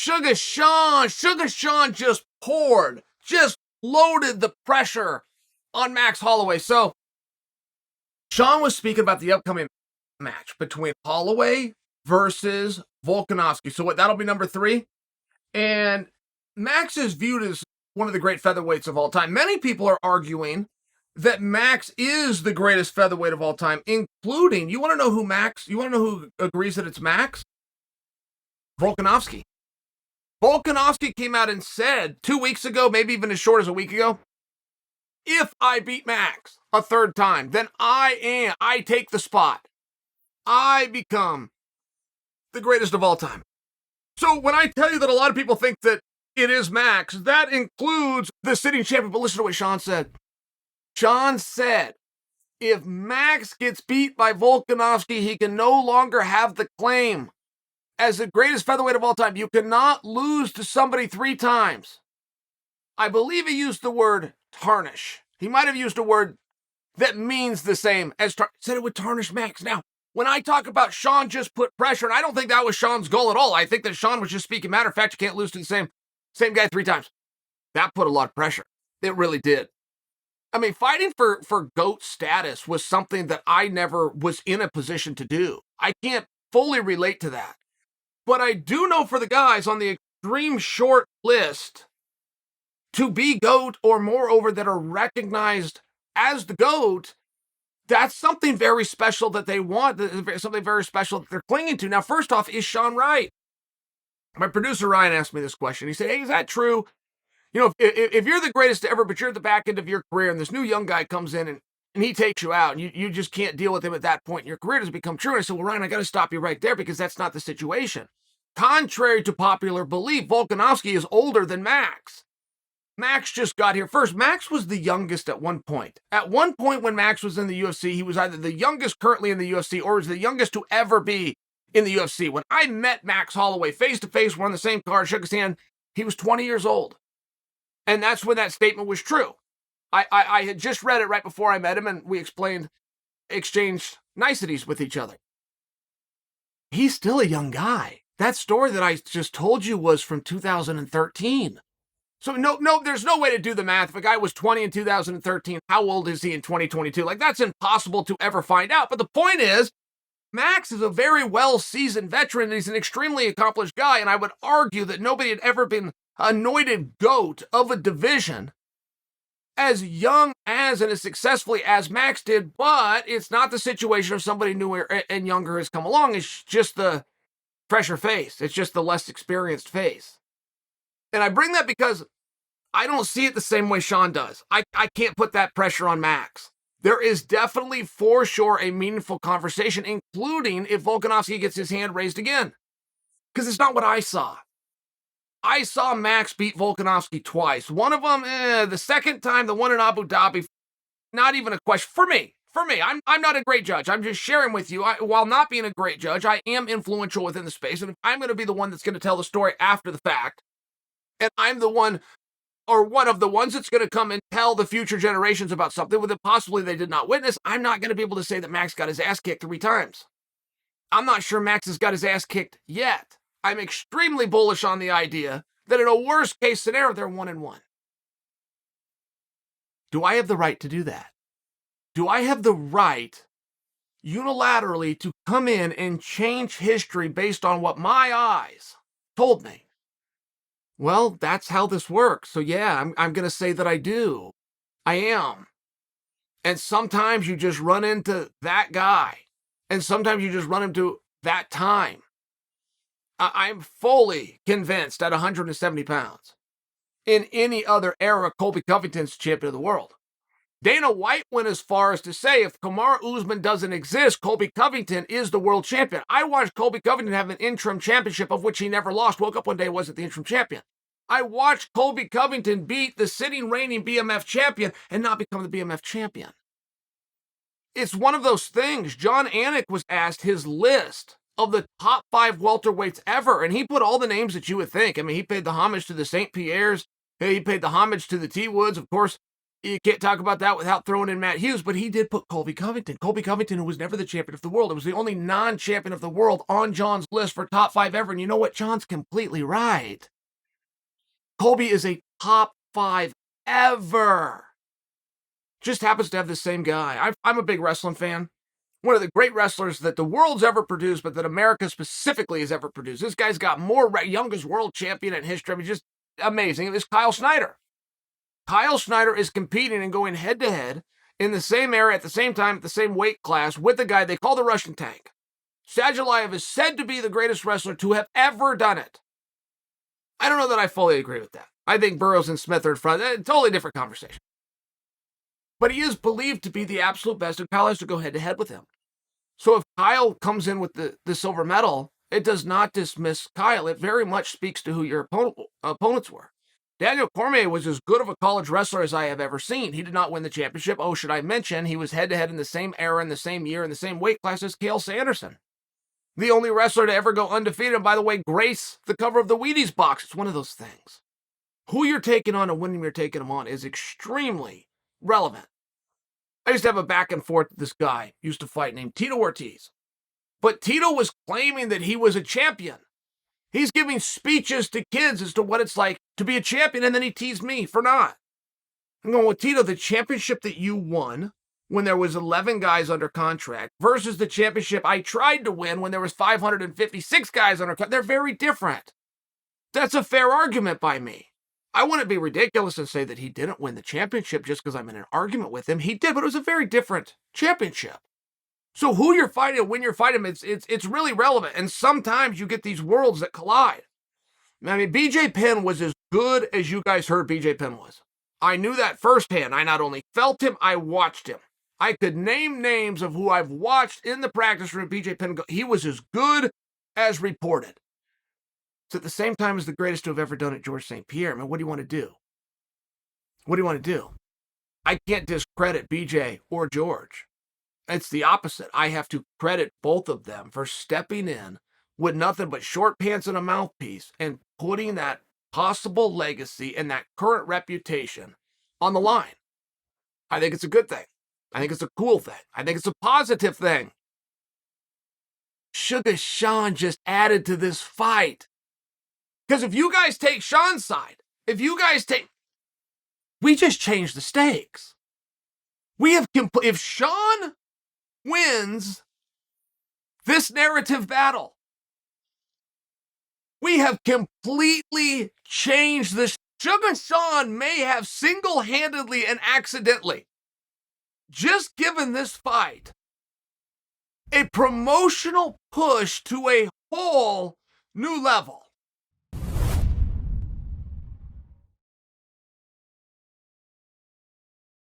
Suga Sean just loaded the pressure on Max Holloway. So Sean was speaking about the upcoming match between Holloway versus Volkanovski. So that'll be number 3. And Max is viewed as one of the great featherweights of all time. Many people are arguing that Max is the greatest featherweight of all time, including, you want to know who agrees that it's Max? Volkanovski. Volkanovski came out and said 2 weeks ago, maybe even as short as a week ago, if I beat Max a third time, then I take the spot. I become the greatest of all time. So when I tell you that a lot of people think that it is Max, that includes the sitting champion. But listen to what Sean said. Sean said, if Max gets beat by Volkanovski, he can no longer have the claim as the greatest featherweight of all time. You cannot lose to somebody 3 times. I believe he used the word tarnish. He might have used a word that means the same as said it would tarnish Max. Now, when I talk about Sean just put pressure, and I don't think that was Sean's goal at all. I think that Sean was just speaking matter of fact. You can't lose to the same guy 3 times. That put a lot of pressure. It really did. I mean, fighting for GOAT status was something that I never was in a position to do. I can't fully relate to that. But I do know for the guys on the extreme short list to be GOAT or moreover that are recognized as the GOAT, that's something very special that they want, something very special that they're clinging to. Now, first off, is Sean right? My producer, Ryan, asked me this question. He said, hey, is that true? You know, if you're the greatest ever, but you're at the back end of your career and this new young guy comes in and he takes you out and you just can't deal with him at that point in your career, does it become true? And I said, well, Ryan, I got to stop you right there because that's not the situation. Contrary to popular belief, Volkanovski is older than Max. Max just got here first. Max was the youngest at one point. At one point when Max was in the UFC, he was either the youngest currently in the UFC or was the youngest to ever be in the UFC. When I met Max Holloway face-to-face, we're on the same card, shook his hand, he was 20 years old. And that's when that statement was true. I had just read it right before I met him, and we exchanged niceties with each other. He's still a young guy. That story that I just told you was from 2013. So no, there's no way to do the math. If a guy was 20 in 2013, how old is he in 2022? Like, that's impossible to ever find out. But the point is, Max is a very well-seasoned veteran, and he's an extremely accomplished guy, and I would argue that nobody had ever been anointed GOAT of a division as young as and as successfully as Max did, but it's not the situation of somebody newer and younger has come along. It's just the fresher face. It's just the less experienced face. And I bring that because I don't see it the same way Sean does. I can't put that pressure on Max. There is definitely, for sure, a meaningful conversation, including if Volkanovski gets his hand raised again. Because it's not what I saw. I saw Max beat Volkanovski twice. One of them, the second time, the one in Abu Dhabi, not even a question. For me, I'm not a great judge. I'm just sharing with you. While not being a great judge, I am influential within the space. And if I'm going to be the one that's going to tell the story after the fact, and I'm the one, or one of the ones that's going to come and tell the future generations about something that possibly they did not witness, I'm not going to be able to say that Max got his ass kicked 3 times. I'm not sure Max has got his ass kicked yet. I'm extremely bullish on the idea that in a worst case scenario, they're 1-1. Do I have the right to do that? Do I have the right unilaterally to come in and change history based on what my eyes told me? Well, that's how this works. So yeah, I'm going to say that I do. I am. And sometimes you just run into that guy. And sometimes you just run into that time. I'm fully convinced at 170 pounds. In any other era, Colby Covington's champion of the world. Dana White went as far as to say if Kamaru Usman doesn't exist, Colby Covington is the world champion. I watched Colby Covington have an interim championship of which he never lost. Woke up one day, wasn't the interim champion. I watched Colby Covington beat the sitting reigning BMF champion and not become the BMF champion. It's one of those things. John Anik was asked his list of the top 5 welterweights ever, and he put all the names that you would think. I mean, he paid the homage to the St. Pierre's. He paid the homage to the T. Woods. Of course, You can't talk about that without throwing in Matt Hughes, but he did put Colby Covington. Colby Covington, who was never the champion of the world. It was the only non-champion of the world on Jon's list for top 5 ever. And you know what? Jon's completely right. Colby is a top 5 ever. Just happens to have the same guy. I'm a big wrestling fan. One of the great wrestlers that the world's ever produced, but that America specifically has ever produced. This guy's got more youngest world champion in history. I mean, just amazing. It was Kyle Snyder. Kyle Snyder is competing and going head-to-head in the same era, at the same time, at the same weight class, with the guy they call the Russian Tank. Sadulayev is said to be the greatest wrestler to have ever done it. I don't know that I fully agree with that. I think Burroughs and Smith are in front. Totally different conversation. But he is believed to be the absolute best, and Kyle has to go head-to-head with him. So if Kyle comes in with the silver medal, it does not dismiss Kyle. It very much speaks to who your opponents were. Daniel Cormier was as good of a college wrestler as I have ever seen. He did not win the championship. Oh, should I mention, he was head-to-head in the same era, in the same year, in the same weight class as Chael Sonnen. The only wrestler to ever go undefeated, and by the way, grace the cover of the Wheaties box. It's one of those things. Who you're taking on and when you're taking them on is extremely relevant. I used to have a back and forth with this guy, used to fight, named Tito Ortiz. But Tito was claiming that he was a champion. He's giving speeches to kids as to what it's like to be a champion, and then he teased me for not. I'm going, well, Tito, the championship that you won when there was 11 guys under contract versus the championship I tried to win when there was 556 guys under contract, they're very different. That's a fair argument by me. I wouldn't be ridiculous and say that he didn't win the championship just because I'm in an argument with him. He did, but it was a very different championship. So who you're fighting, when you're fighting, it's really relevant. And sometimes you get these worlds that collide. I mean, BJ Penn was as good as you guys heard BJ Penn was. I knew that firsthand. I not only felt him, I watched him. I could name names of who I've watched in the practice room. BJ Penn, he was as good as reported. It's at the same time as the greatest to have ever done it, George St. Pierre. I mean, what do you want to do? What do you want to do? I can't discredit BJ or George. It's the opposite. I have to credit both of them for stepping in with nothing but short pants and a mouthpiece and putting that possible legacy and that current reputation on the line. I think it's a good thing. I think it's a cool thing. I think it's a positive thing. Suga Sean just added to this fight. Because if you guys take Sean's side, we just changed the stakes. If Sean wins this narrative battle, we have completely changed this. Suga Sean may have single-handedly and accidentally just given this fight a promotional push to a whole new level.